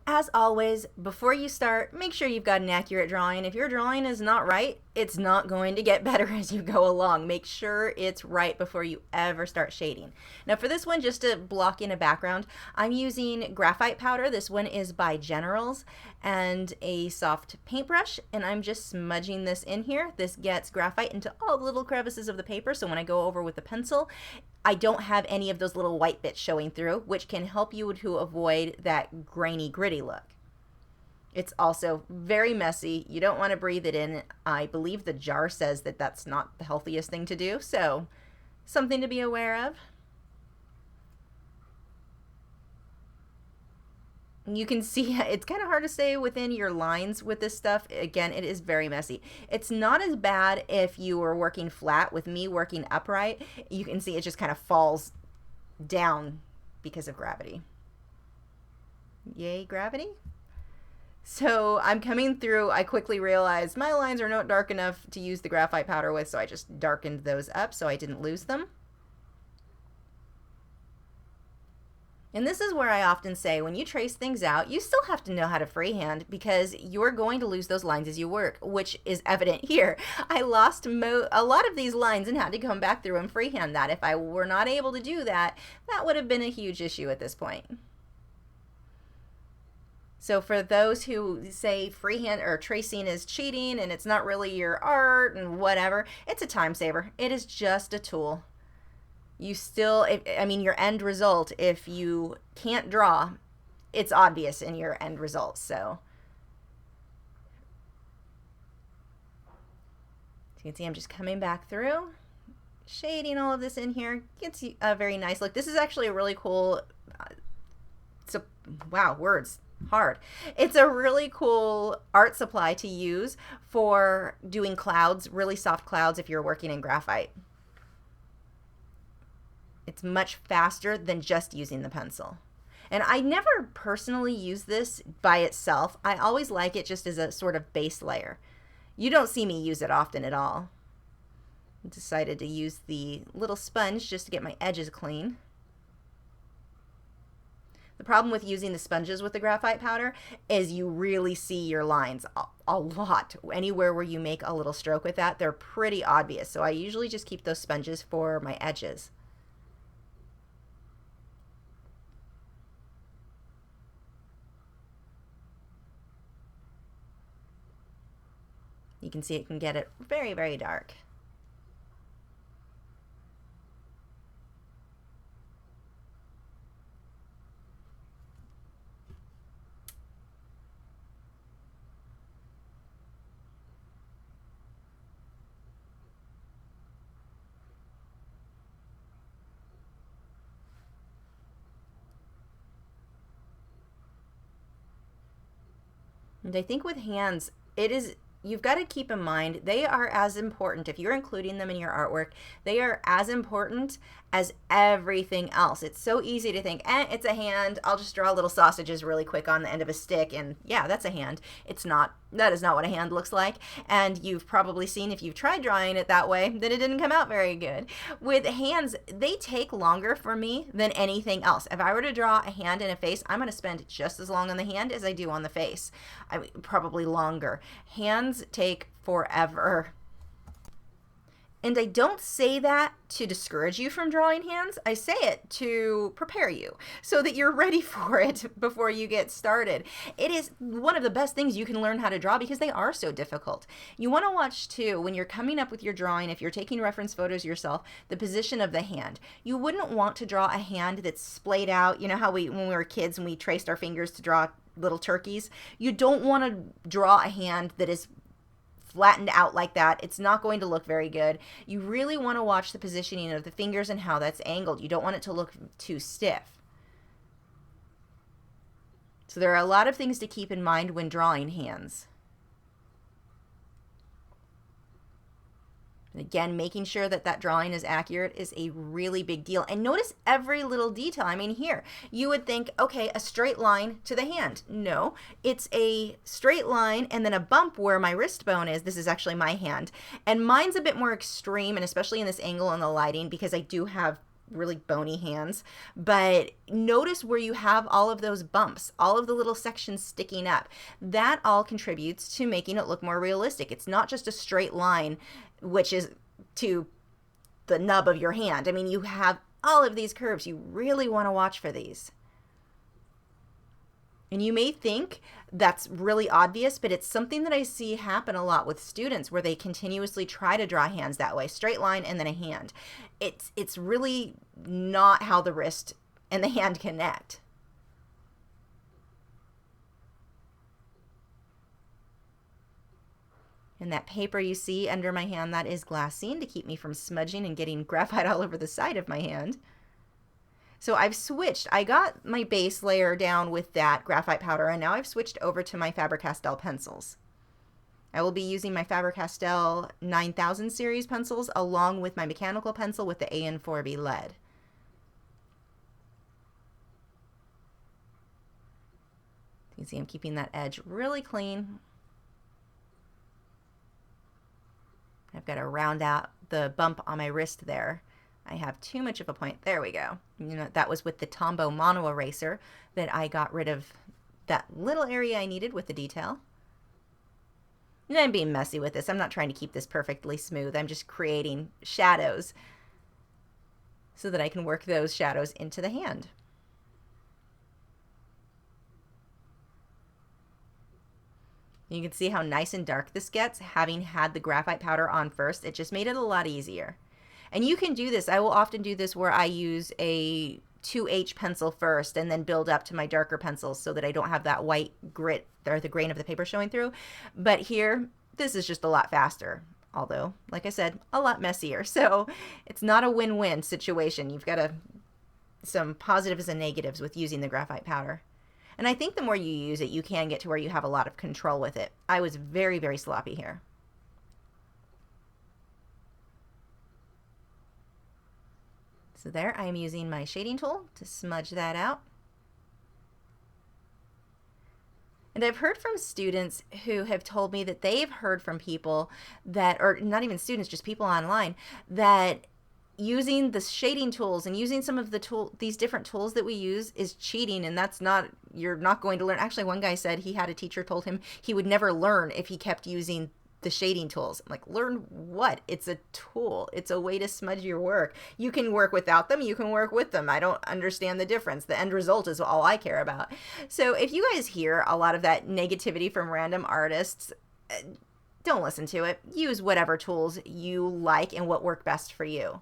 As always, before you start, make sure you've got an accurate drawing. If your drawing is not right, it's not going to get better as you go along. Make sure it's right before you ever start shading. Now for this one, just to block in a background, I'm using graphite powder. This one is by Generals, and a soft paintbrush, and I'm just smudging this in here. This gets graphite into all the little crevices of the paper, so when I go over with the pencil, I don't have any of those little white bits showing through, which can help you to avoid that grainy, gritty look. It's also very messy. You don't want to breathe it in. I believe the jar says that that's not the healthiest thing to do, so something to be aware of. You can see it's kind of hard to stay within your lines with this stuff. Again, it is very messy. It's not as bad if you were working flat. With me working upright, you can see it just kind of falls down because of gravity. Yay, gravity. So I'm coming through, I quickly realized my lines are not dark enough to use the graphite powder with, so I just darkened those up so I didn't lose them. And this is where I often say, when you trace things out, you still have to know how to freehand, because you're going to lose those lines as you work, which is evident here. I lost a lot of these lines and had to come back through and freehand that. If I were not able to do that, that would have been a huge issue at this point. So for those who say freehand or tracing is cheating and it's not really your art and whatever, it's a time saver. It is just a tool. You still, I mean, your end result, if you can't draw, it's obvious in your end result. So you can see I'm just coming back through, shading all of this in here. Gets you a very nice look. This is actually a really cool, wow, words. Hard. It's a really cool art supply to use for doing clouds, really soft clouds if you're working in graphite. It's much faster than just using the pencil. And I never personally use this by itself. I always like it just as a sort of base layer. You don't see me use it often at all. I decided to use the little sponge just to get my edges clean. The problem with using the sponges with the graphite powder is you really see your lines a lot. Anywhere where you make a little stroke with that, they're pretty obvious. So I usually just keep those sponges for my edges. You can see it can get it very, very dark. And I think with hands, you've got to keep in mind, they are as important. If you're including them in your artwork, they are as important as everything else. It's so easy to think, it's a hand. I'll just draw little sausages really quick on the end of a stick, and yeah, that's a hand. It's not. That is not what a hand looks like. And you've probably seen, if you've tried drawing it that way, that it didn't come out very good. With hands, they take longer for me than anything else. If I were to draw a hand and a face, I'm going to spend just as long on the hand as I do on the face. I mean, probably longer. Hands take forever. And I don't say that to discourage you from drawing hands. I say it to prepare you so that you're ready for it before you get started. It is one of the best things you can learn how to draw because they are so difficult. You want to watch too, when you're coming up with your drawing, if you're taking reference photos yourself, the position of the hand. You wouldn't want to draw a hand that's splayed out. You know how when we were kids and we traced our fingers to draw little turkeys? You don't want to draw a hand that is flattened out like that. It's not going to look very good. You really want to watch the positioning of the fingers and how that's angled. You don't want it to look too stiff. So there are a lot of things to keep in mind when drawing hands. And again, making sure that that drawing is accurate is a really big deal. And notice every little detail. I mean, here, you would think, okay, a straight line to the hand. No, it's a straight line and then a bump where my wrist bone is. This is actually my hand. And mine's a bit more extreme, and especially in this angle and the lighting, because I do have really bony hands. But notice where you have all of those bumps, all of the little sections sticking up. That all contributes to making it look more realistic. It's not just a straight line, which is to the nub of your hand. I mean, you have all of these curves. You really want to watch for these. And you may think that's really obvious, but it's something that I see happen a lot with students where they continuously try to draw hands that way, straight line and then a hand. It's really not how the wrist and the hand connect. And that paper you see under my hand, that is glassine to keep me from smudging and getting graphite all over the side of my hand. So I've switched. I got my base layer down with that graphite powder, and now I've switched over to my Faber-Castell pencils. I will be using my Faber-Castell 9000 series pencils along with my mechanical pencil with the AN4B lead. You can see I'm keeping that edge really clean. I've got to round out the bump on my wrist there. I have too much of a point. There we go. You know, that was with the Tombow mono eraser that I got rid of that little area I needed with the detail. And I'm being messy with this. I'm not trying to keep this perfectly smooth. I'm just creating shadows so that I can work those shadows into the hand. You can see how nice and dark this gets, having had the graphite powder on first. It just made it a lot easier. And you can do this. I will often do this where I use a 2H pencil first and then build up to my darker pencils so that I don't have that white grit or the grain of the paper showing through. But here, this is just a lot faster. Although, like I said, a lot messier. So it's not a win-win situation. You've got some positives and negatives with using the graphite powder. And I think the more you use it, you can get to where you have a lot of control with it. I was very, very sloppy here. So there, I am using my shading tool to smudge that out. And I've heard from students who have told me that they've heard from people that, or not even students, just people online, that using the shading tools and using some of these different tools that we use is cheating, and that's not, you're not going to learn. Actually, one guy said he had a teacher told him he would never learn if he kept using the shading tools. I'm like, learn what? It's a tool. It's a way to smudge your work. You can work without them. You can work with them. I don't understand the difference. The end result is all I care about. So if you guys hear a lot of that negativity from random artists, don't listen to it. Use whatever tools you like and what work best for you.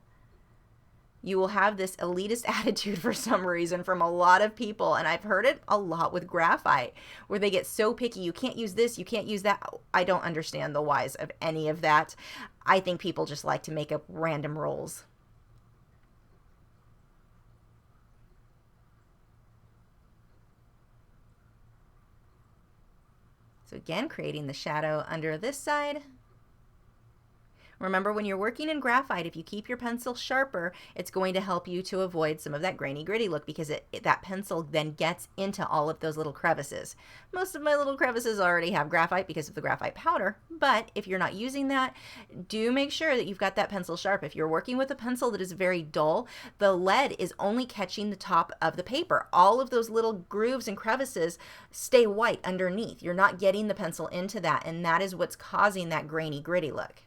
You will have this elitist attitude for some reason from a lot of people, and I've heard it a lot with graphite, where they get so picky. You can't use this, you can't use that. I don't understand the whys of any of that. I think people just like to make up random rules. So again, creating the shadow under this side. Remember, when you're working in graphite, if you keep your pencil sharper, it's going to help you to avoid some of that grainy gritty look, because that pencil then gets into all of those little crevices. Most of my little crevices already have graphite because of the graphite powder, but if you're not using that, do make sure that you've got that pencil sharp. If you're working with a pencil that is very dull, the lead is only catching the top of the paper. All of those little grooves and crevices stay white underneath. You're not getting the pencil into that, and that is what's causing that grainy gritty look.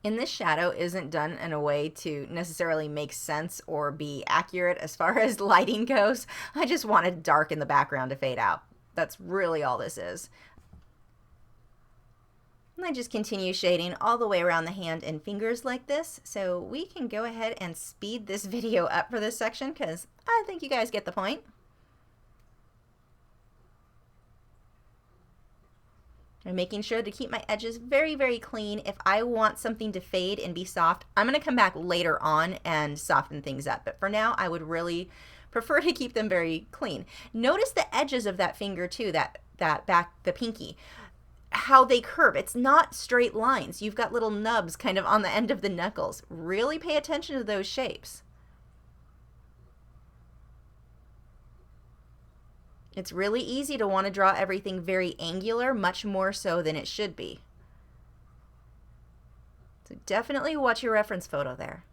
And this shadow isn't done in a way to necessarily make sense or be accurate as far as lighting goes. I just wanted dark in the background to fade out. That's really all this is. And I just continue shading all the way around the hand and fingers like this. So we can go ahead and speed this video up for this section because I think you guys get the point. I'm making sure to keep my edges very, very clean. If I want something to fade and be soft, I'm going to come back later on and soften things up. But for now, I would really prefer to keep them very clean. Notice the edges of that finger too, that back, the pinky, how they curve. It's not straight lines. You've got little nubs kind of on the end of the knuckles. Really pay attention to those shapes. It's really easy to want to draw everything very angular, much more so than it should be. So definitely watch your reference photo there.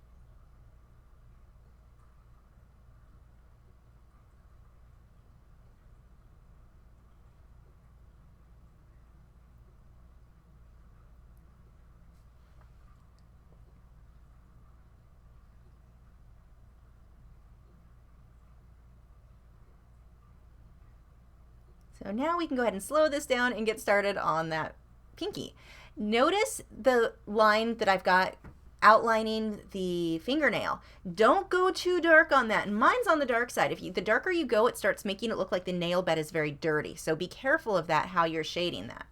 So now we can go ahead and slow this down and get started on that pinky. Notice the line that I've got outlining the fingernail. Don't go too dark on that. And mine's on the dark side. The darker you go, it starts making it look like the nail bed is very dirty. So be careful of that, how you're shading that.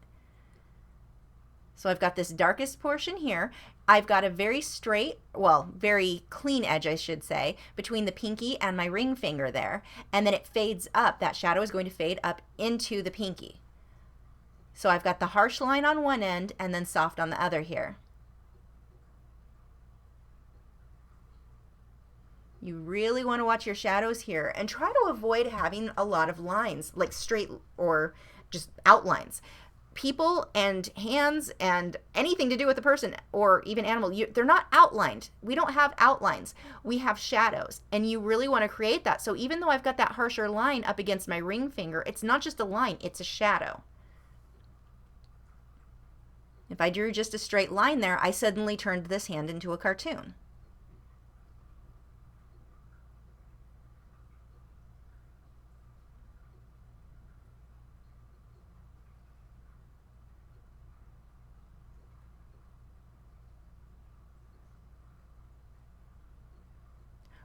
So I've got this darkest portion here. I've got a very straight, well, very clean edge, I should say, between the pinky and my ring finger there. And then it fades up. That shadow is going to fade up into the pinky. So I've got the harsh line on one end and then soft on the other here. You really want to watch your shadows here and try to avoid having a lot of lines, like straight or just outlines. People and hands and anything to do with a person or even animal, they're not outlined. We don't have outlines. We have shadows, and you really want to create that. So even though I've got that harsher line up against my ring finger, it's not just a line, it's a shadow. If I drew just a straight line there, I suddenly turned this hand into a cartoon.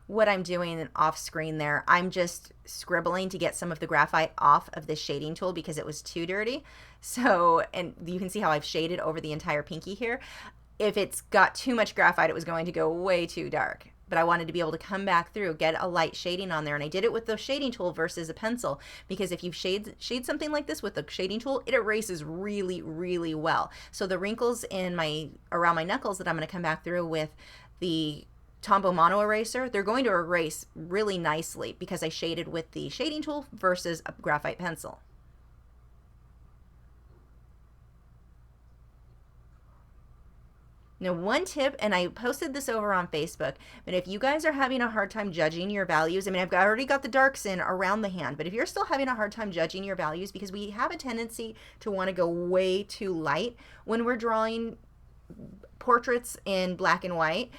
What I'm doing off screen there, I'm just scribbling to get some of the graphite off of the shading tool because it was too dirty. So, and you can see how I've shaded over the entire pinky here. If it's got too much graphite, it was going to go way too dark. But I wanted to be able to come back through, get a light shading on there. And I did it with the shading tool versus a pencil, because if you shade something like this with the shading tool, it erases really, really well. So the wrinkles in around my knuckles that I'm going to come back through with the Tombow mono eraser, they're going to erase really nicely because I shaded with the shading tool versus a graphite pencil. Now, one tip, and I posted this over on Facebook, but if you guys are having a hard time judging your values, I mean, I've already got the darks in around the hand, but if you're still having a hard time judging your values, because we have a tendency to want to go way too light when we're drawing portraits in black and white,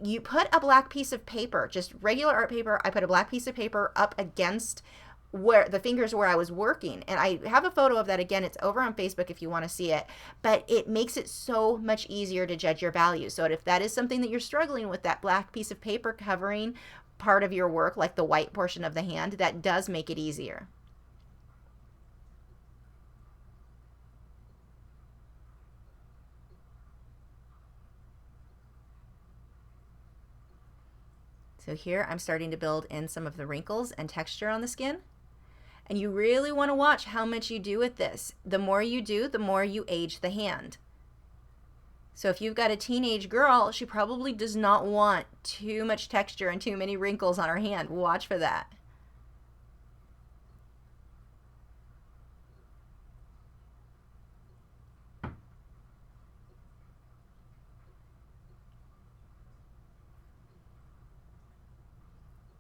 you put a black piece of paper, just regular art paper. I put a black piece of paper up against where the fingers where I was working. And I have a photo of that. Again, it's over on Facebook if you want to see it, but it makes it so much easier to judge your values. So if that is something that you're struggling with, that black piece of paper covering part of your work, like the white portion of the hand, that does make it easier. So here I'm starting to build in some of the wrinkles and texture on the skin. And you really want to watch how much you do with this. The more you do, the more you age the hand. So if you've got a teenage girl, she probably does not want too much texture and too many wrinkles on her hand. Watch for that.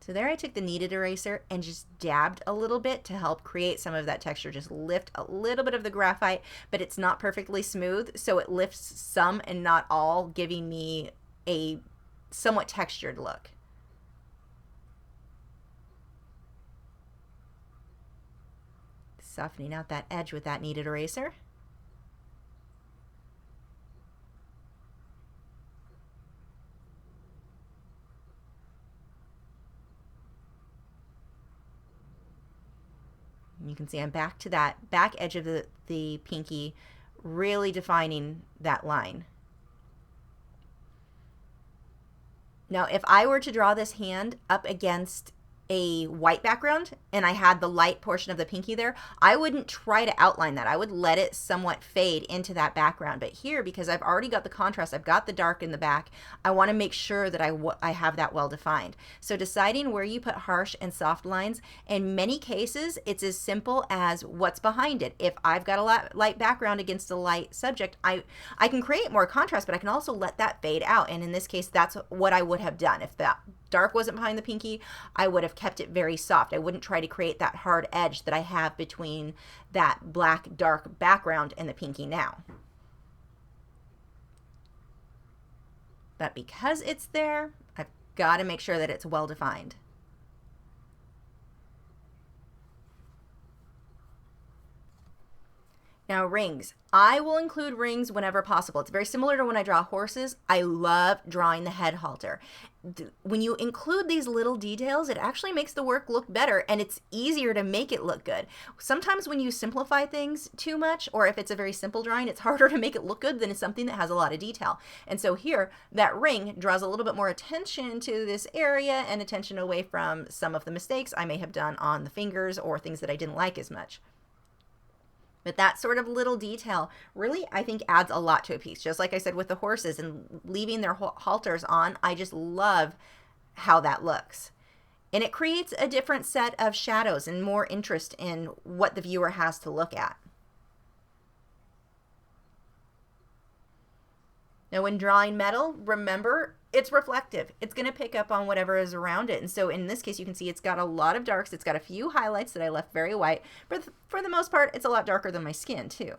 So there I took the kneaded eraser and just dabbed a little bit to help create some of that texture, just lift a little bit of the graphite, but it's not perfectly smooth, so it lifts some and not all, giving me a somewhat textured look. Softening out that edge with that kneaded eraser. You can see I'm back to that back edge of the pinky, really defining that line. Now, if I were to draw this hand up against a white background and I had the light portion of the pinky there, I wouldn't try to outline that. I would let it somewhat fade into that background. But here, because I've already got the contrast, I've got the dark in the back, I want to make sure that I have that well defined. So deciding where you put harsh and soft lines, in many cases, it's as simple as what's behind it. If I've got a light background against a light subject, I can create more contrast, but I can also let that fade out. And in this case, that's what I would have done. If that dark wasn't behind the pinky, I would have kept it very soft. I wouldn't try to create that hard edge that I have between that black dark background and the pinky now. But because it's there, I've got to make sure that it's well defined. Now, rings. I will include rings whenever possible. It's very similar to when I draw horses. I love drawing the head halter. When you include these little details, it actually makes the work look better, and it's easier to make it look good. Sometimes when you simplify things too much, or if it's a very simple drawing, it's harder to make it look good than it's something that has a lot of detail. And so here, that ring draws a little bit more attention to this area and attention away from some of the mistakes I may have done on the fingers or things that I didn't like as much. But that sort of little detail really, I think, adds a lot to a piece. Just like I said with the horses and leaving their halters on, I just love how that looks. And it creates a different set of shadows and more interest in what the viewer has to look at. Now, when drawing metal, remember, it's reflective. It's going to pick up on whatever is around it. And so in this case, you can see it's got a lot of darks. It's got a few highlights that I left very white, but for the most part, it's a lot darker than my skin too.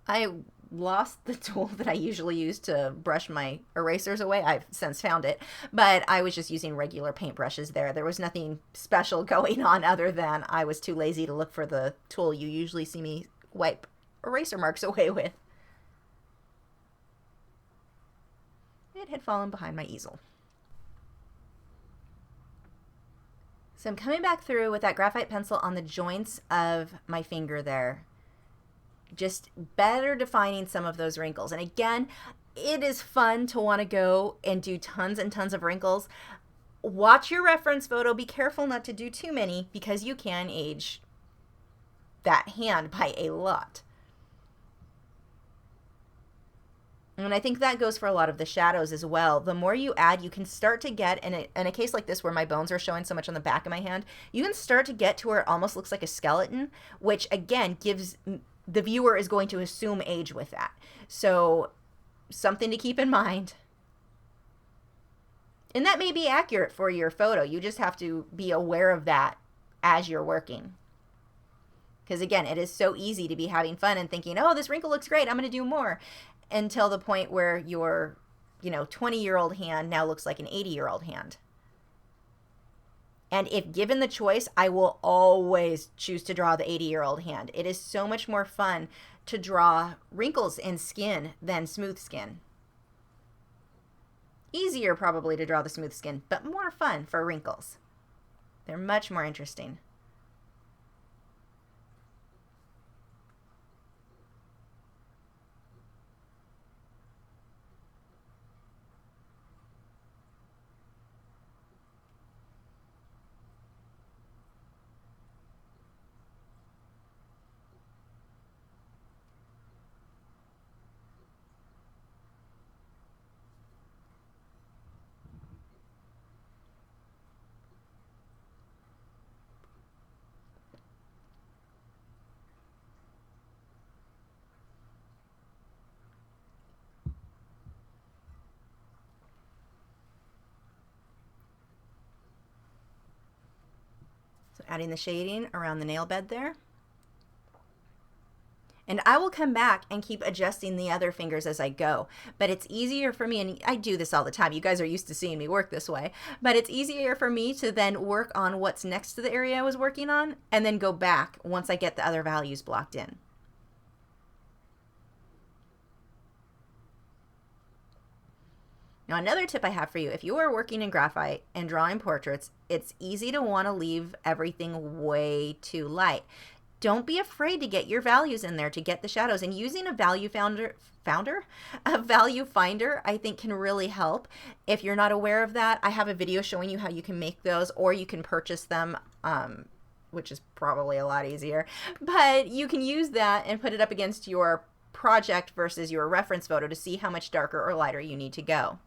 I lost the tool that I usually use to brush my erasers away. I've since found it, but I was just using regular paint brushes there. There was nothing special going on other than I was too lazy to look for the tool you usually see me wipe eraser marks away with. It had fallen behind my easel. So I'm coming back through with that graphite pencil on the joints of my finger there, just better defining some of those wrinkles. And again, it is fun to want to go and do tons and tons of wrinkles. Watch your reference photo. Be careful not to do too many because you can age that hand by a lot. And I think that goes for a lot of the shadows as well. The more you add, you can start to get, in a case like this where my bones are showing so much on the back of my hand, you can start to get to where it almost looks like a skeleton, which again gives the viewer is going to assume age with that. So something to keep in mind. And that may be accurate for your photo. You just have to be aware of that as you're working. Because again, it is so easy to be having fun and thinking, oh, this wrinkle looks great, I'm going to do more. Until the point where your 20-year-old hand now looks like an 80-year-old hand. And if given the choice, I will always choose to draw the 80-year-old hand. It is so much more fun to draw wrinkles in skin than smooth skin. Easier probably to draw the smooth skin, but more fun for wrinkles. They're much more interesting. So adding the shading around the nail bed there. And I will come back and keep adjusting the other fingers as I go. But it's easier for me, and I do this all the time. You guys are used to seeing me work this way. But it's easier for me to then work on what's next to the area I was working on and then go back once I get the other values blocked in. Now, another tip I have for you, if you are working in graphite and drawing portraits, it's easy to want to leave everything way too light. Don't be afraid to get your values in there to get the shadows, and using a value finder, I think can really help. If you're not aware of that, I have a video showing you how you can make those, or you can purchase them, which is probably a lot easier, but you can use that and put it up against your project versus your reference photo to see how much darker or lighter you need to go.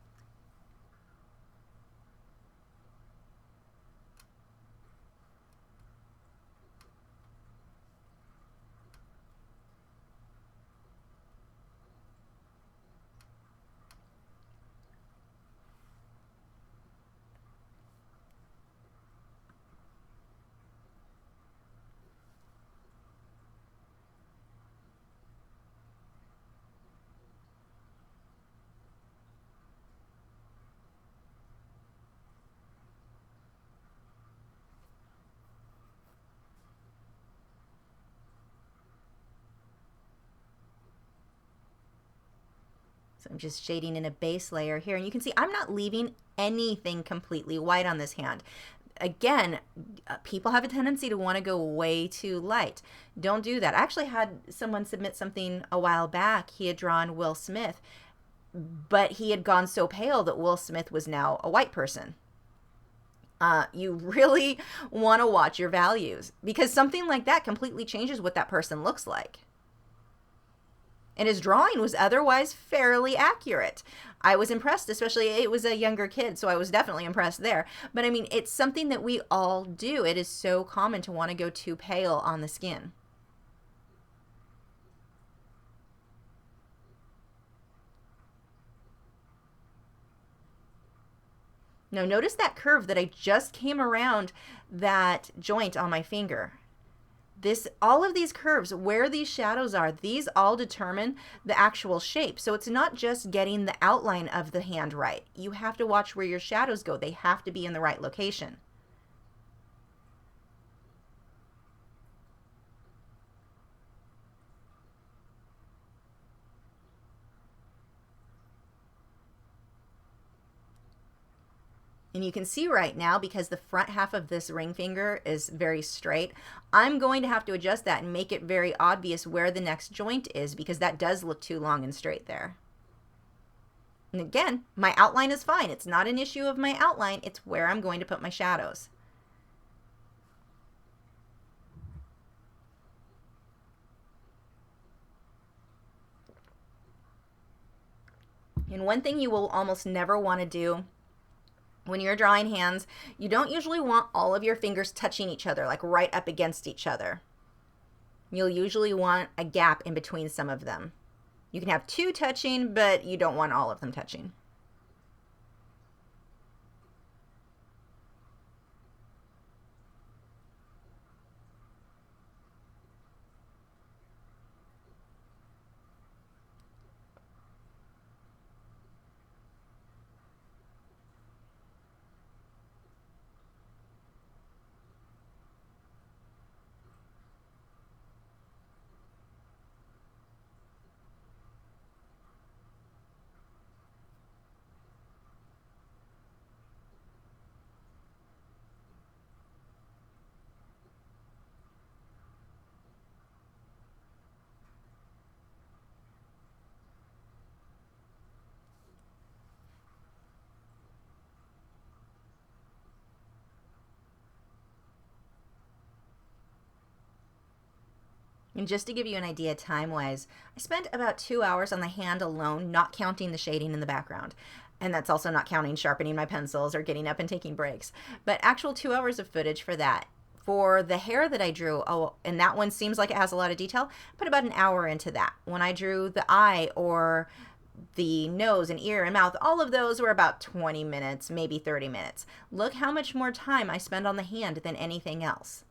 So I'm just shading in a base layer here, and you can see I'm not leaving anything completely white on this hand. Again, people have a tendency to want to go way too light. Don't do that. I actually had someone submit something a while back. He had drawn Will Smith, but he had gone so pale that Will Smith was now a white person. You really want to watch your values, because something like that completely changes what that person looks like. And his drawing was otherwise fairly accurate. I was impressed, especially it was a younger kid, so I was definitely impressed there. But I mean, it's something that we all do. It is so common to want to go too pale on the skin. Now notice that curve that I just came around that joint on my finger. All of these curves, where these shadows are, these all determine the actual shape. So it's not just getting the outline of the hand right. You have to watch where your shadows go. They have to be in the right location. And you can see right now, because the front half of this ring finger is very straight, I'm going to have to adjust that and make it very obvious where the next joint is, because that does look too long and straight there. And again, my outline is fine. It's not an issue of my outline. It's where I'm going to put my shadows. And one thing you will almost never want to do when you're drawing hands, you don't usually want all of your fingers touching each other, like right up against each other. You'll usually want a gap in between some of them. You can have two touching, but you don't want all of them touching. And just to give you an idea time-wise, I spent about 2 hours on the hand alone, not counting the shading in the background. And that's also not counting sharpening my pencils or getting up and taking breaks. But actual 2 hours of footage for that. For the hair that I drew, and that one seems like it has a lot of detail, I put about an hour into that. When I drew the eye or the nose and ear and mouth, all of those were about 20 minutes, maybe 30 minutes. Look how much more time I spend on the hand than anything else.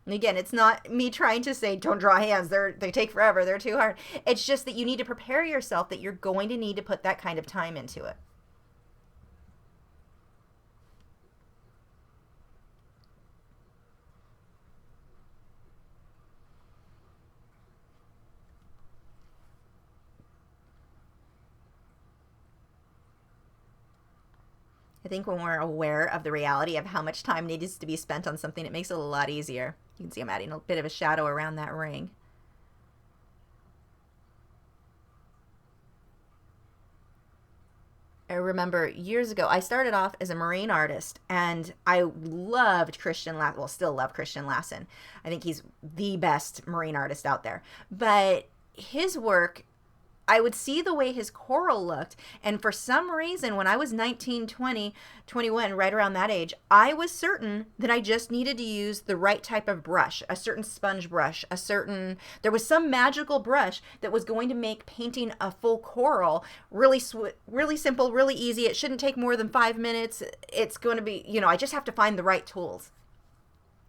And again, it's not me trying to say don't draw hands. They take forever. They're too hard. It's just that you need to prepare yourself that you're going to need to put that kind of time into it. I think when we're aware of the reality of how much time needs to be spent on something, it makes it a lot easier. You can see I'm adding a bit of a shadow around that ring. I remember years ago, I started off as a marine artist, and I loved Christian Lassen. Well, still love Christian Lassen. I think he's the best marine artist out there. But his work, I would see the way his coral looked, and for some reason, when I was 19, 20, 21, right around that age, I was certain that I just needed to use the right type of brush, a certain sponge brush, there was some magical brush that was going to make painting a full coral really simple, really easy. It shouldn't take more than 5 minutes. It's going to be, I just have to find the right tools.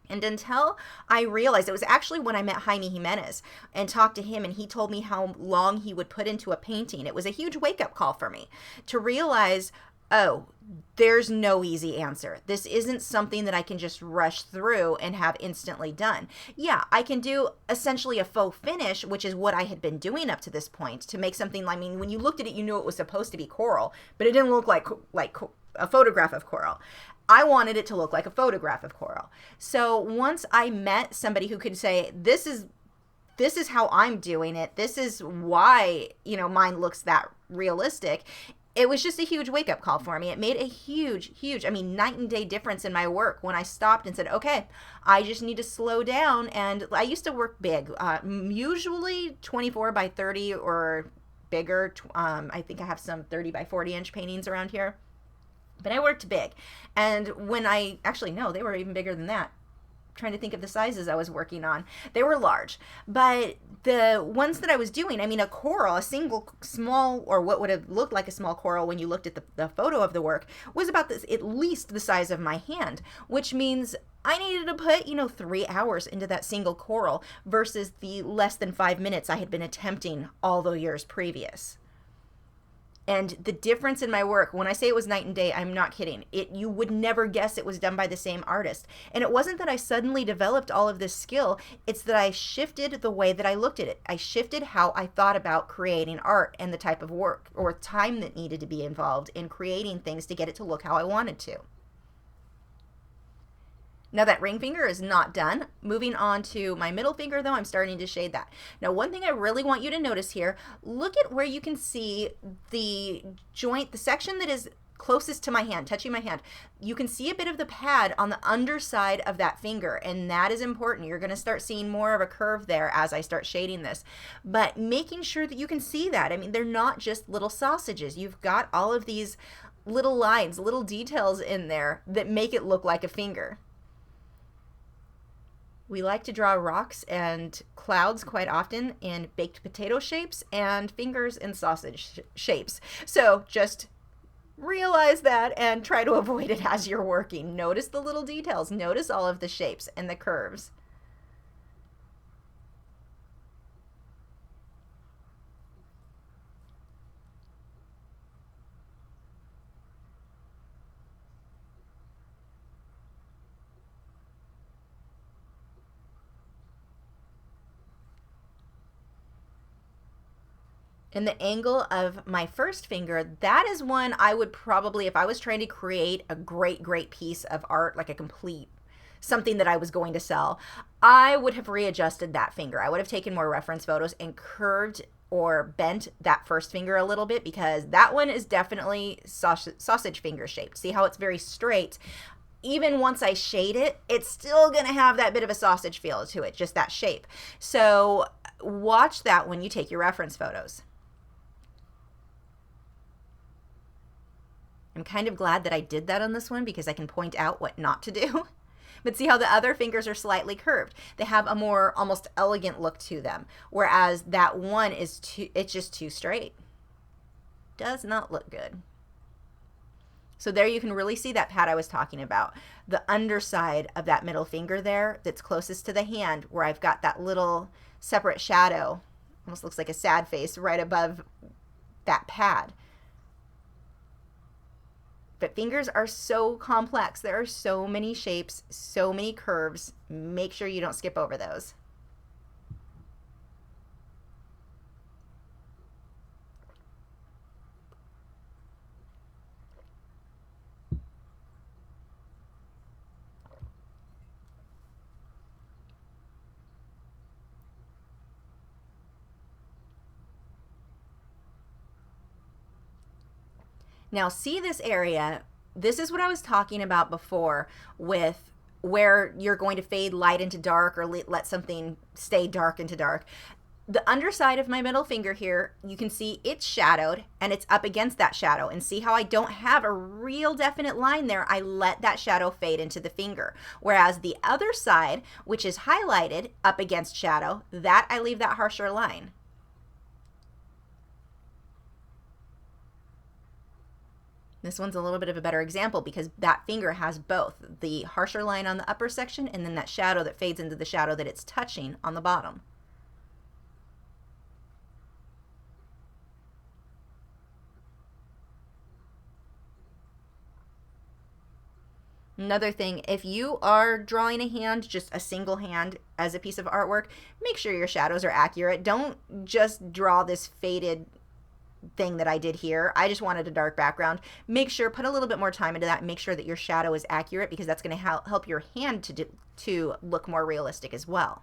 And until I realized, it was actually when I met Jaime Jimenez and talked to him, and he told me how long he would put into a painting. It was a huge wake-up call for me to realize, oh, there's no easy answer. This isn't something that I can just rush through and have instantly done. Yeah, I can do essentially a faux finish, which is what I had been doing up to this point, to make something, when you looked at it, you knew it was supposed to be coral, but it didn't look like a photograph of coral. I wanted it to look like a photograph of coral. So once I met somebody who could say, this is how I'm doing it, this is why, mine looks that realistic, it was just a huge wake-up call for me. It made a huge, night and day difference in my work when I stopped and said, okay, I just need to slow down. And I used to work big, usually 24 by 30 or bigger. I think I have some 30 by 40 inch paintings around here. But I worked big. And when no, they were even bigger than that. I'm trying to think of the sizes I was working on. They were large. But the ones that I was doing, a coral, a single small, or what would have looked like a small coral when you looked at the photo of the work, was about this, at least the size of my hand, which means I needed to put, 3 hours into that single coral versus the less than 5 minutes I had been attempting all the years previous. And the difference in my work, when I say it was night and day, I'm not kidding. You would never guess it was done by the same artist. And it wasn't that I suddenly developed all of this skill. It's that I shifted the way that I looked at it. I shifted how I thought about creating art and the type of work or time that needed to be involved in creating things to get it to look how I wanted to. Now that ring finger is not done. Moving on to my middle finger though, I'm starting to shade that. Now one thing I really want you to notice here, look at where you can see the joint, the section that is closest to my hand, touching my hand. You can see a bit of the pad on the underside of that finger, and that is important. You're going to start seeing more of a curve there as I start shading this. But making sure that you can see that. They're not just little sausages. You've got all of these little lines, little details in there that make it look like a finger. We like to draw rocks and clouds quite often in baked potato shapes and fingers in sausage shapes. So just realize that and try to avoid it as you're working. Notice the little details. Notice all of the shapes and the curves. And the angle of my first finger, that is one I would probably, if I was trying to create a great piece of art, like a complete, something that I was going to sell, I would have readjusted that finger. I would have taken more reference photos and curved or bent that first finger a little bit, because that one is definitely sausage finger shaped. See how it's very straight? Even once I shade it, it's still gonna have that bit of a sausage feel to it, just that shape. So watch that when you take your reference photos. I'm kind of glad that I did that on this one because I can point out what not to do. But see how the other fingers are slightly curved. They have a more almost elegant look to them, whereas that one is it's just too straight. Does not look good. So there you can really see that pad I was talking about. The underside of that middle finger there that's closest to the hand, where I've got that little separate shadow, almost looks like a sad face right above that pad. But fingers are so complex. There are so many shapes, so many curves. Make sure you don't skip over those. Now see this area, this is what I was talking about before with where you're going to fade light into dark or let something stay dark into dark. The underside of my middle finger here, you can see it's shadowed and it's up against that shadow. And see how I don't have a real definite line there? I let that shadow fade into the finger. Whereas the other side, which is highlighted up against shadow, that I leave that harsher line. This one's a little bit of a better example because that finger has both the harsher line on the upper section and then that shadow that fades into the shadow that it's touching on the bottom. Another thing, if you are drawing a hand, just a single hand as a piece of artwork, make sure your shadows are accurate. Don't just draw this faded thing that I did here. I just wanted a dark background. Make sure, put a little bit more time into that, and make sure that your shadow is accurate because that's going to help your hand to look more realistic as well.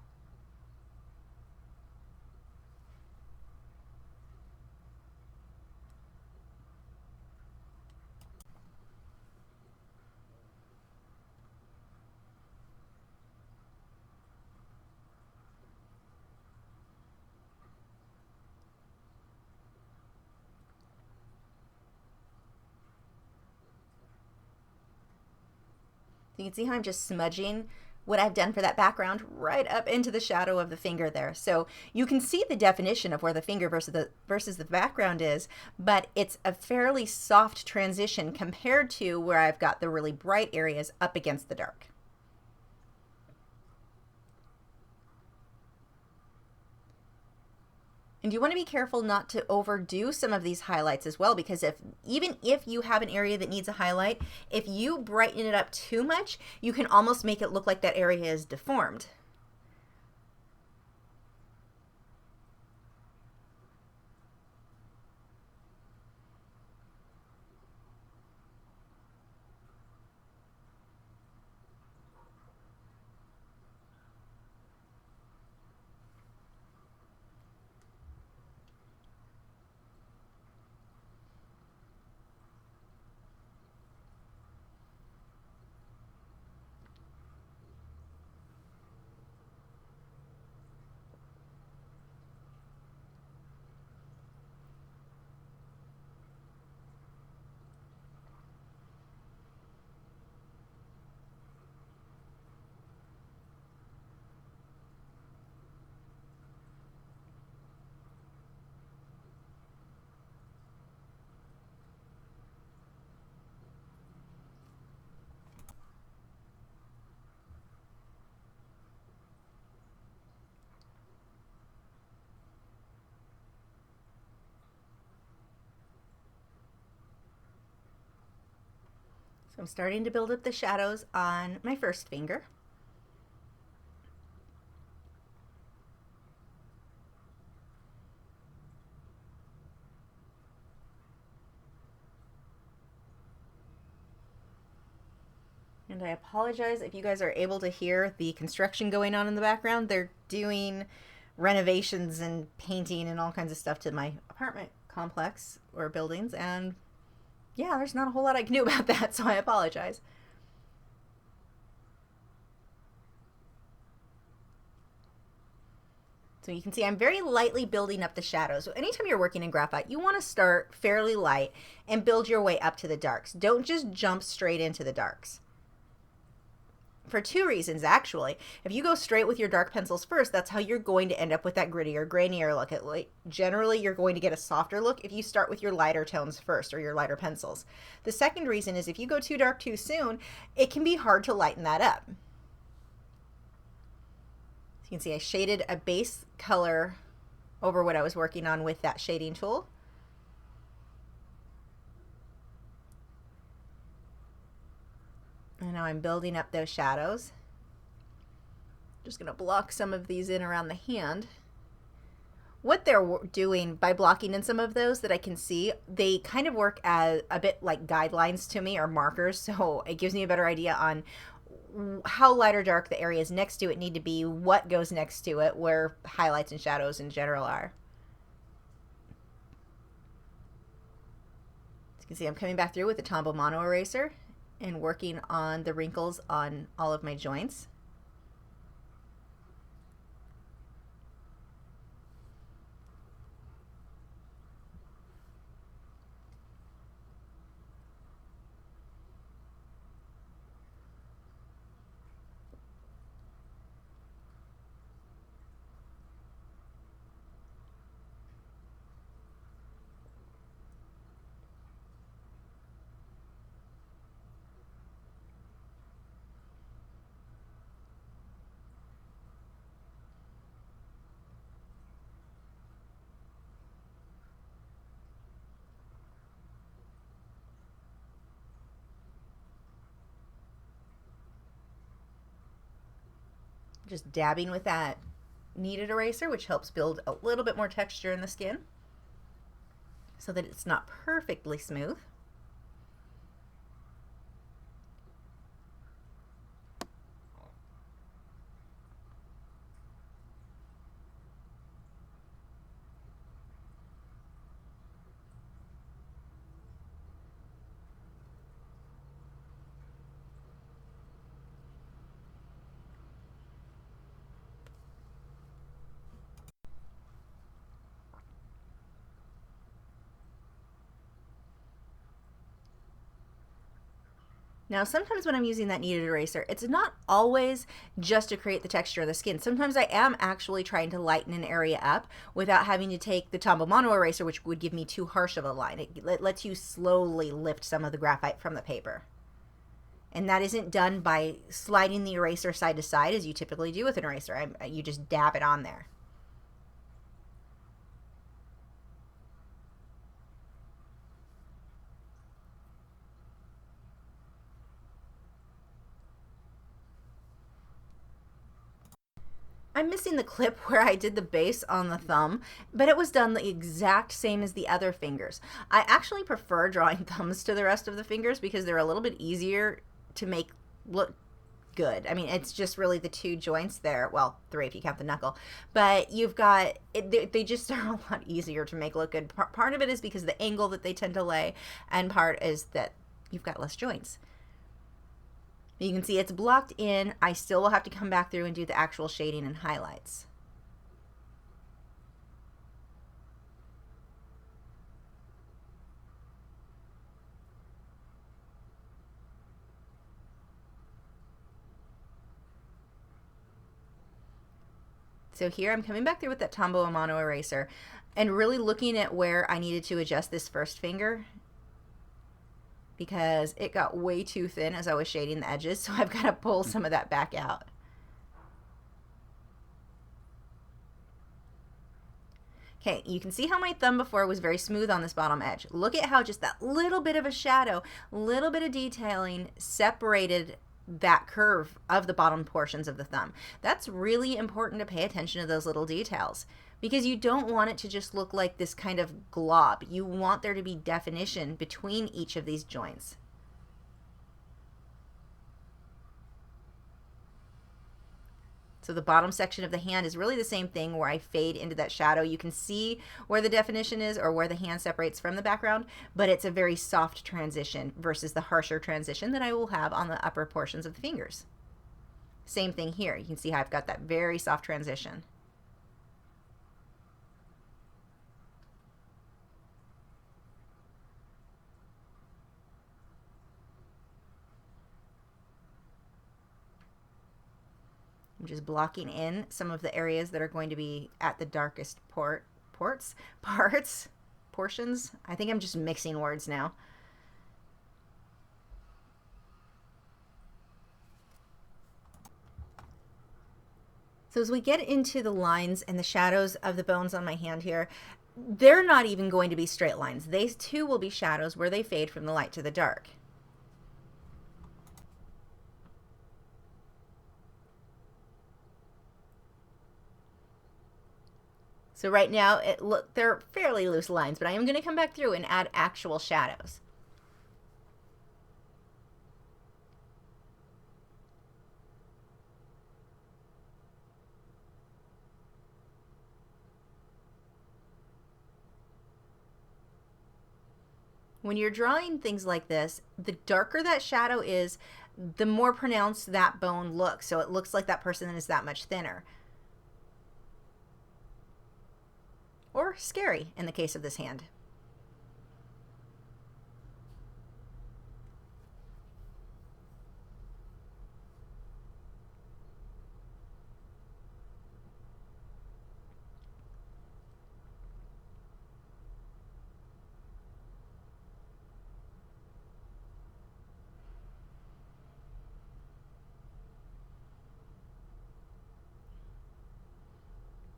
You can see how I'm just smudging what I've done for that background right up into the shadow of the finger there. So you can see the definition of where the finger versus the background is, but it's a fairly soft transition compared to where I've got the really bright areas up against the dark. And you want to be careful not to overdo some of these highlights as well, because even if you have an area that needs a highlight, if you brighten it up too much, you can almost make it look like that area is deformed. So I'm starting to build up the shadows on my first finger. And I apologize if you guys are able to hear the construction going on in the background. They're doing renovations and painting and all kinds of stuff to my apartment complex or buildings, and yeah, there's not a whole lot I can do about that, so I apologize. So you can see I'm very lightly building up the shadows. So anytime you're working in graphite, you want to start fairly light and build your way up to the darks. Don't just jump straight into the darks. For two reasons, actually. If you go straight with your dark pencils first, that's how you're going to end up with that grittier, grainier look. Generally, you're going to get a softer look if you start with your lighter tones first or your lighter pencils. The second reason is if you go too dark too soon, it can be hard to lighten that up. So you can see I shaded a base color over what I was working on with that shading tool. And now I'm building up those shadows. Just going to block some of these in around the hand. What they're doing by blocking in some of those that I can see, they kind of work as a bit like guidelines to me or markers. So it gives me a better idea on how light or dark the areas next to it need to be, what goes next to it, where highlights and shadows in general are. You can see I'm coming back through with the Tombow mono eraser and working on the wrinkles on all of my joints. Just dabbing with that kneaded eraser, which helps build a little bit more texture in the skin so that it's not perfectly smooth. Now, sometimes when I'm using that kneaded eraser, it's not always just to create the texture of the skin. Sometimes I am actually trying to lighten an area up without having to take the Tombow mono eraser, which would give me too harsh of a line. It lets you slowly lift some of the graphite from the paper. And that isn't done by sliding the eraser side to side as you typically do with an eraser. You just dab it on there. I'm missing the clip where I did the base on the thumb, but it was done the exact same as the other fingers. I actually prefer drawing thumbs to the rest of the fingers because they're a little bit easier to make look good. I mean, it's just really the two joints there. Well, three if you count the knuckle. But you've got, they just are a lot easier to make look good. Part of it is because of the angle that they tend to lay, and part is that you've got less joints. You can see it's blocked in. I still will have to come back through and do the actual shading and highlights. So here I'm coming back through with that Tombow mono eraser and really looking at where I needed to adjust this first finger, because it got way too thin as I was shading the edges, so I've got to pull some of that back out. Okay, you can see how my thumb before was very smooth on this bottom edge. Look at how just that little bit of a shadow, little bit of detailing separated that curve of the bottom portions of the thumb. That's really important to pay attention to those little details, because you don't want it to just look like this kind of glob. You want there to be definition between each of these joints. So the bottom section of the hand is really the same thing, where I fade into that shadow. You can see where the definition is or where the hand separates from the background, but it's a very soft transition versus the harsher transition that I will have on the upper portions of the fingers. Same thing here. You can see how I've got that very soft transition. I'm just blocking in some of the areas that are going to be at the darkest portions. I think I'm just mixing words now. So as we get into the lines and the shadows of the bones on my hand here, they're not even going to be straight lines. They too will be shadows where they fade from the light to the dark. So right now, they're fairly loose lines, but I am going to come back through and add actual shadows. When you're drawing things like this, the darker that shadow is, the more pronounced that bone looks. So it looks like that person is that much thinner. Or scary in the case of this hand.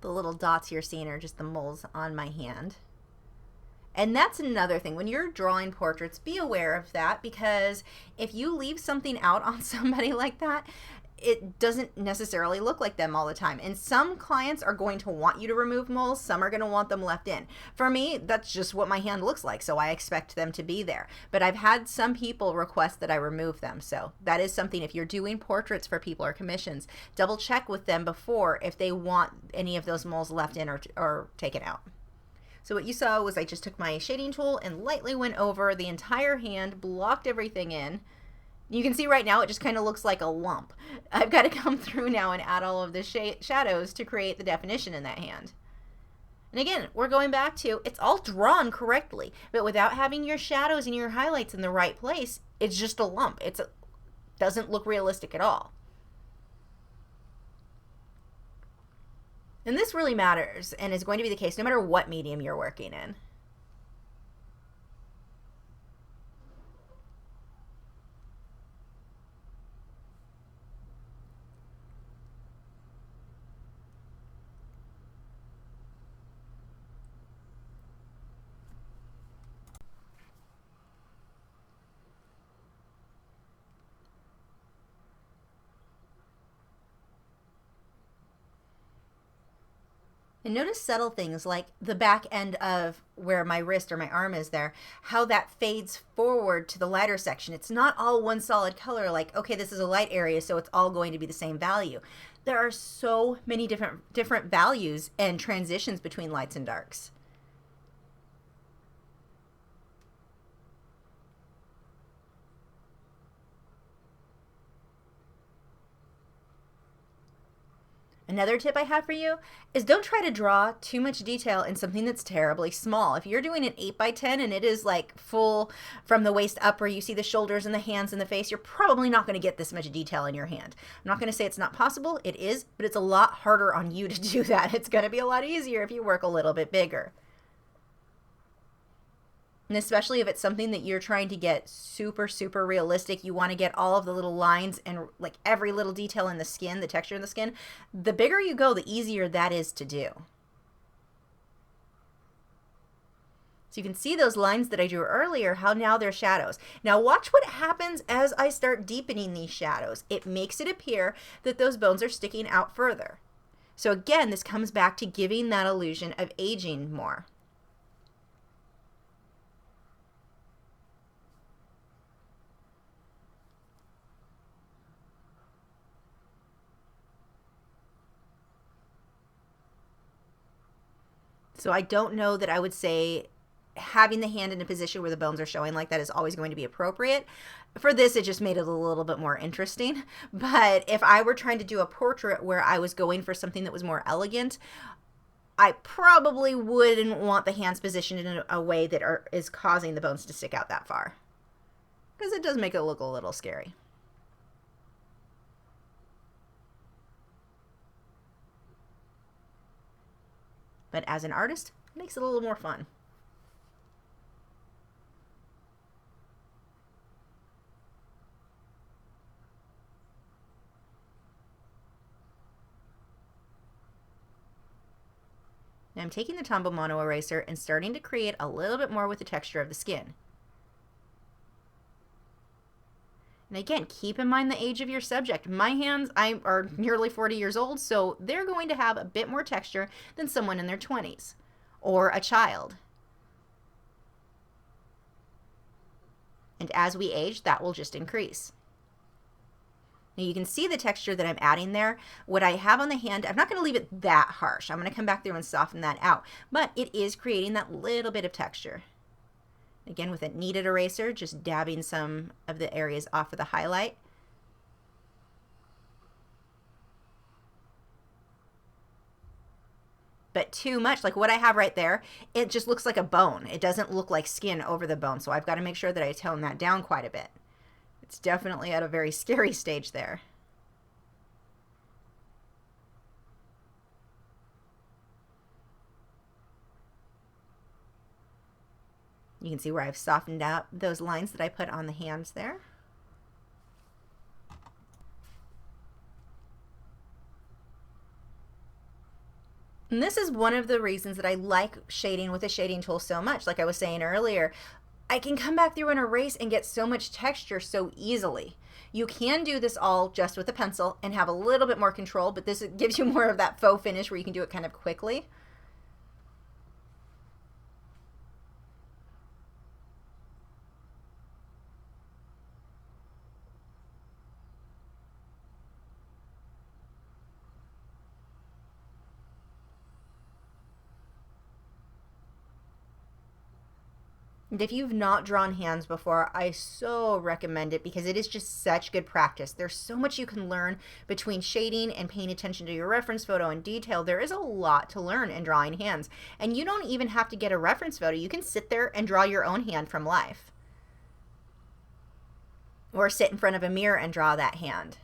The little dots you're seeing are just the moles on my hand. And that's another thing. When you're drawing portraits, be aware of that, because if you leave something out on somebody like that, it doesn't necessarily look like them all the time. And some clients are going to want you to remove moles. Some are going to want them left in. For me, that's just what my hand looks like, so I expect them to be there. But I've had some people request that I remove them. So that is something, if you're doing portraits for people or commissions, double check with them before if they want any of those moles left in or taken out. So what you saw was I just took my shading tool and lightly went over the entire hand, blocked everything in. You can see right now it just kind of looks like a lump. I've got to come through now and add all of the shadows to create the definition in that hand. And again, we're going back to, it's all drawn correctly, but without having your shadows and your highlights in the right place, it's just a lump. It doesn't look realistic at all. And this really matters and is going to be the case no matter what medium you're working in. And notice subtle things like the back end of where my wrist or my arm is there, how that fades forward to the lighter section. It's not all one solid color like, okay, this is a light area, so it's all going to be the same value. There are so many different values and transitions between lights and darks. Another tip I have for you is don't try to draw too much detail in something that's terribly small. If you're doing an 8x10 and it is like full from the waist up where you see the shoulders and the hands and the face, you're probably not going to get this much detail in your hand. I'm not going to say it's not possible. It is, but it's a lot harder on you to do that. It's going to be a lot easier if you work a little bit bigger. And especially if it's something that you're trying to get super, super realistic, you want to get all of the little lines and like every little detail in the skin, the texture in the skin, the bigger you go, the easier that is to do. So you can see those lines that I drew earlier, how now they're shadows. Now watch what happens as I start deepening these shadows. It makes it appear that those bones are sticking out further. So again, this comes back to giving that illusion of aging more. So I don't know that I would say having the hand in a position where the bones are showing like that is always going to be appropriate. For this, it just made it a little bit more interesting. But if I were trying to do a portrait where I was going for something that was more elegant, I probably wouldn't want the hands positioned in a way that is causing the bones to stick out that far, because it does make it look a little scary. But as an artist, it makes it a little more fun. Now I'm taking the Tombow mono eraser and starting to create a little bit more with the texture of the skin. And again, keep in mind the age of your subject. My hands are nearly 40 years old, so they're going to have a bit more texture than someone in their 20s or a child. And as we age, that will just increase. Now you can see the texture that I'm adding there. What I have on the hand, I'm not going to leave it that harsh. I'm going to come back through and soften that out, but it is creating that little bit of texture. Again, with a kneaded eraser, just dabbing some of the areas off of the highlight. But too much, like what I have right there, it just looks like a bone. It doesn't look like skin over the bone. So I've got to make sure that I tone that down quite a bit. It's definitely at a very scary stage there. You can see where I've softened out those lines that I put on the hands there. And this is one of the reasons that I like shading with a shading tool so much. Like I was saying earlier, I can come back through and erase and get so much texture so easily. You can do this all just with a pencil and have a little bit more control, but this gives you more of that faux finish where you can do it kind of quickly. And if you've not drawn hands before, I so recommend it because it is just such good practice. There's so much you can learn between shading and paying attention to your reference photo and detail. There is a lot to learn in drawing hands. And you don't even have to get a reference photo. You can sit there and draw your own hand from life. Or sit in front of a mirror and draw that hand.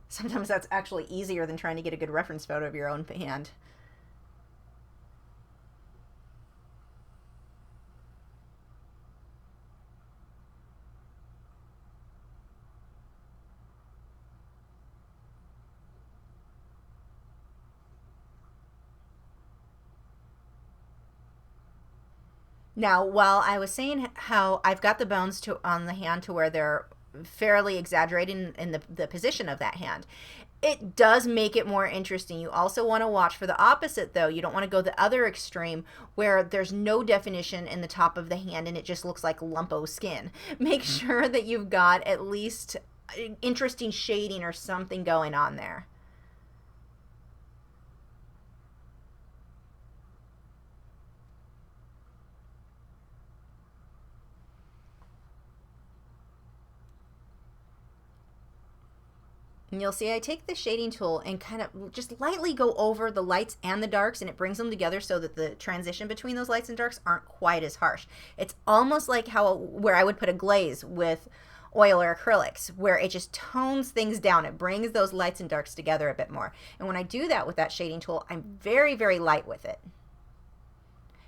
Sometimes that's actually easier than trying to get a good reference photo of your own hand. Now, while I was saying how I've got the bones on the hand to where they're fairly exaggerating in the position of that hand, it does make it more interesting. You also want to watch for the opposite, though. You don't want to go the other extreme where there's no definition in the top of the hand and it just looks like lumpo skin. Make sure that you've got at least interesting shading or something going on there. And you'll see I take the shading tool and kind of just lightly go over the lights and the darks, and it brings them together so that the transition between those lights and darks aren't quite as harsh. It's almost like where I would put a glaze with oil or acrylics, where it just tones things down. It brings those lights and darks together a bit more. And when I do that with that shading tool, I'm very, very light with it.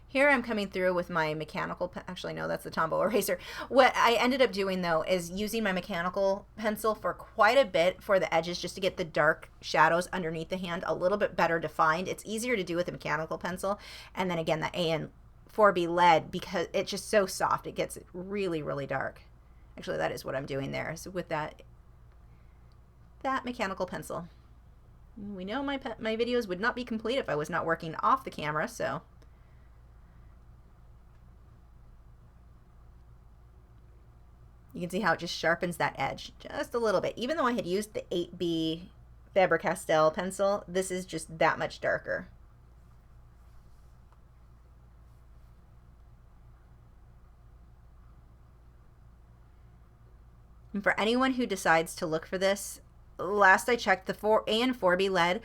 Here I'm coming through with my mechanical, actually no, that's the tombow eraser. What I ended up doing though is using my mechanical pencil for quite a bit for the edges, just to get the dark shadows underneath the hand a little bit better defined. It's easier to do with a mechanical pencil. And then again, the AN4B lead, because it's just so soft, it gets really, really dark. Actually, that is what I'm doing there. So with that mechanical pencil. We know my videos would not be complete if I was not working off the camera, so. You can see how it just sharpens that edge just a little bit. Even though I had used the 8B Faber-Castell pencil, this is just that much darker. And for anyone who decides to look for this, last I checked, the AN4B lead,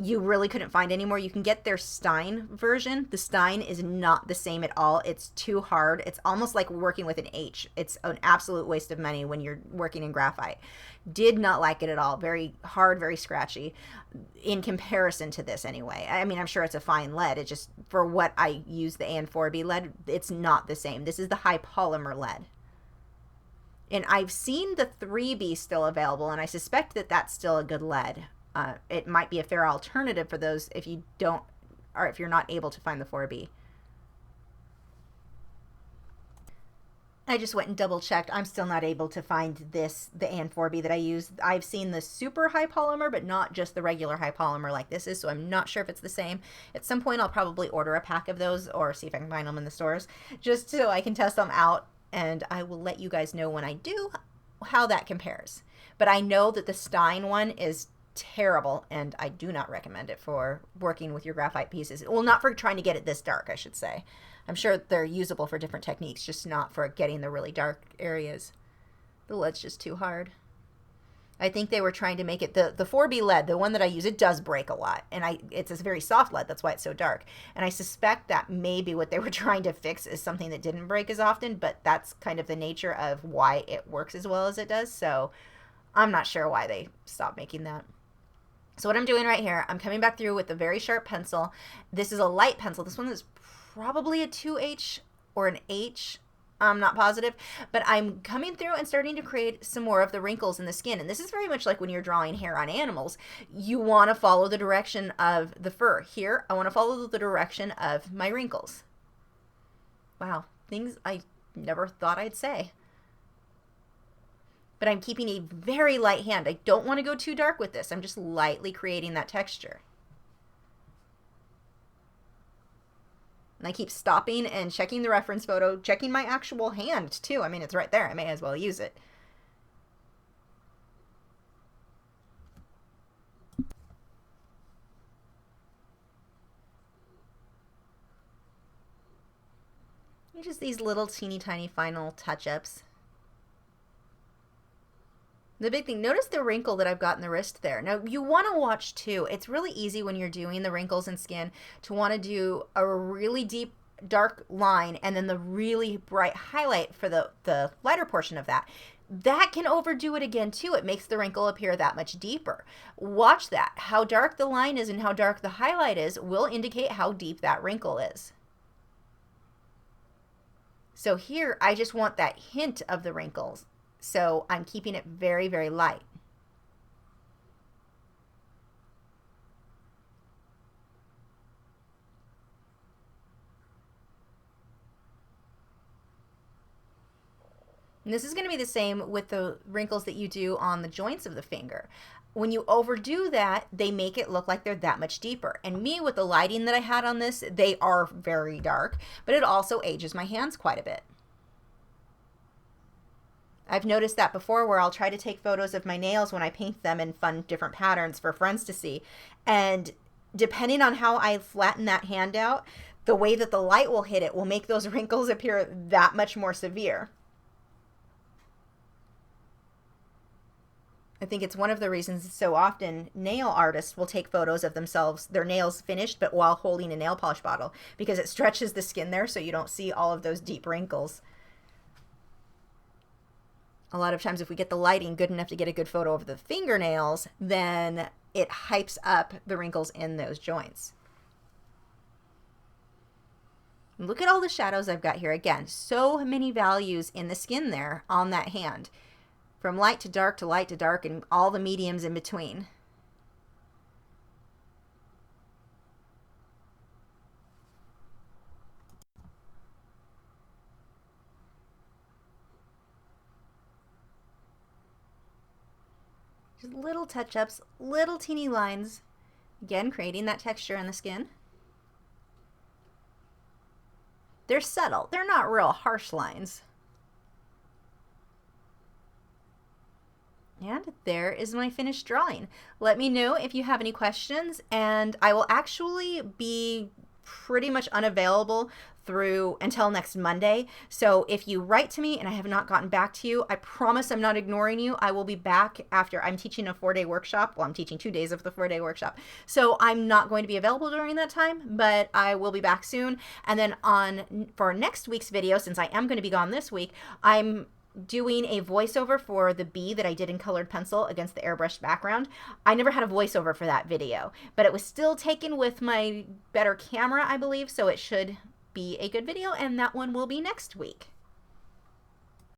you really couldn't find anymore. You can get their Stein version. The Stein is not the same at all. It's too hard. It's almost like working with an H. It's an absolute waste of money when you're working in graphite. Did not like it at all. Very hard, very scratchy in comparison to this anyway. I mean, I'm sure it's a fine lead. It just, for what I use the AN4B lead, it's not the same. This is the hi-polymer lead. And I've seen the 3B still available, and I suspect that that's still a good lead. It might be a fair alternative for those if you don't, or if you're not able to find the 4B. I just went and double checked. I'm still not able to find the AN4B that I use. I've seen the super high polymer, but not just the regular high polymer like this is, so I'm not sure if it's the same. At some point, I'll probably order a pack of those or see if I can find them in the stores, just so I can test them out, and I will let you guys know when I do how that compares. But I know that the Stein one is terrible, and I do not recommend it for working with your graphite pieces. Well, not for trying to get it this dark, I should say. I'm sure they're usable for different techniques, just not for getting the really dark areas. The lead's just too hard. I think they were trying to make it, the 4B lead, the one that I use, it does break a lot. And it's a very soft lead, that's why it's so dark. And I suspect that maybe what they were trying to fix is something that didn't break as often, but that's kind of the nature of why it works as well as it does. So I'm not sure why they stopped making that. So what I'm doing right here, I'm coming back through with a very sharp pencil. This is a light pencil. This one is probably a 2H or an H. I'm not positive, but I'm coming through and starting to create some more of the wrinkles in the skin. And this is very much like when you're drawing hair on animals. You want to follow the direction of the fur. Here, I want to follow the direction of my wrinkles. Wow, things I never thought I'd say. But I'm keeping a very light hand. I don't want to go too dark with this. I'm just lightly creating that texture. And I keep stopping and checking the reference photo, checking my actual hand too. I mean, it's right there. I may as well use it. Just these little teeny tiny final touch-ups. The big thing, notice the wrinkle that I've got in the wrist there. Now, you want to watch too. It's really easy when you're doing the wrinkles in skin to want to do a really deep, dark line and then the really bright highlight for the lighter portion of that. That can overdo it again too. It makes the wrinkle appear that much deeper. Watch that. How dark the line is and how dark the highlight is will indicate how deep that wrinkle is. So here, I just want that hint of the wrinkles. So I'm keeping it very, very light. And this is going to be the same with the wrinkles that you do on the joints of the finger. When you overdo that, they make it look like they're that much deeper. And me, with the lighting that I had on this, they are very dark, but it also ages my hands quite a bit. I've noticed that before, where I'll try to take photos of my nails when I paint them in fun different patterns for friends to see. And depending on how I flatten that hand out, the way that the light will hit it will make those wrinkles appear that much more severe. I think it's one of the reasons so often nail artists will take photos of themselves, their nails finished, but while holding a nail polish bottle, because it stretches the skin there so you don't see all of those deep wrinkles. A lot of times if we get the lighting good enough to get a good photo of the fingernails, then it hypes up the wrinkles in those joints. Look at all the shadows I've got here. Again, so many values in the skin there on that hand. From light to dark to light to dark and all the mediums in between. Just little touch-ups, little teeny lines. Again, creating that texture in the skin. They're subtle. They're not real harsh lines. And there is my finished drawing. Let me know if you have any questions, and I will actually be pretty much unavailable through until next Monday. So if you write to me and I have not gotten back to you, I promise I'm not ignoring you. I will be back after I'm teaching a 4-day workshop. Well, I'm teaching 2 days of the 4-day workshop. So I'm not going to be available during that time, but I will be back soon. And then for next week's video, since I am going to be gone this week, I'm doing a voiceover for the bee that I did in colored pencil against the airbrushed background. I never had a voiceover for that video, but it was still taken with my better camera, I believe, so it should be a good video, and that one will be next week.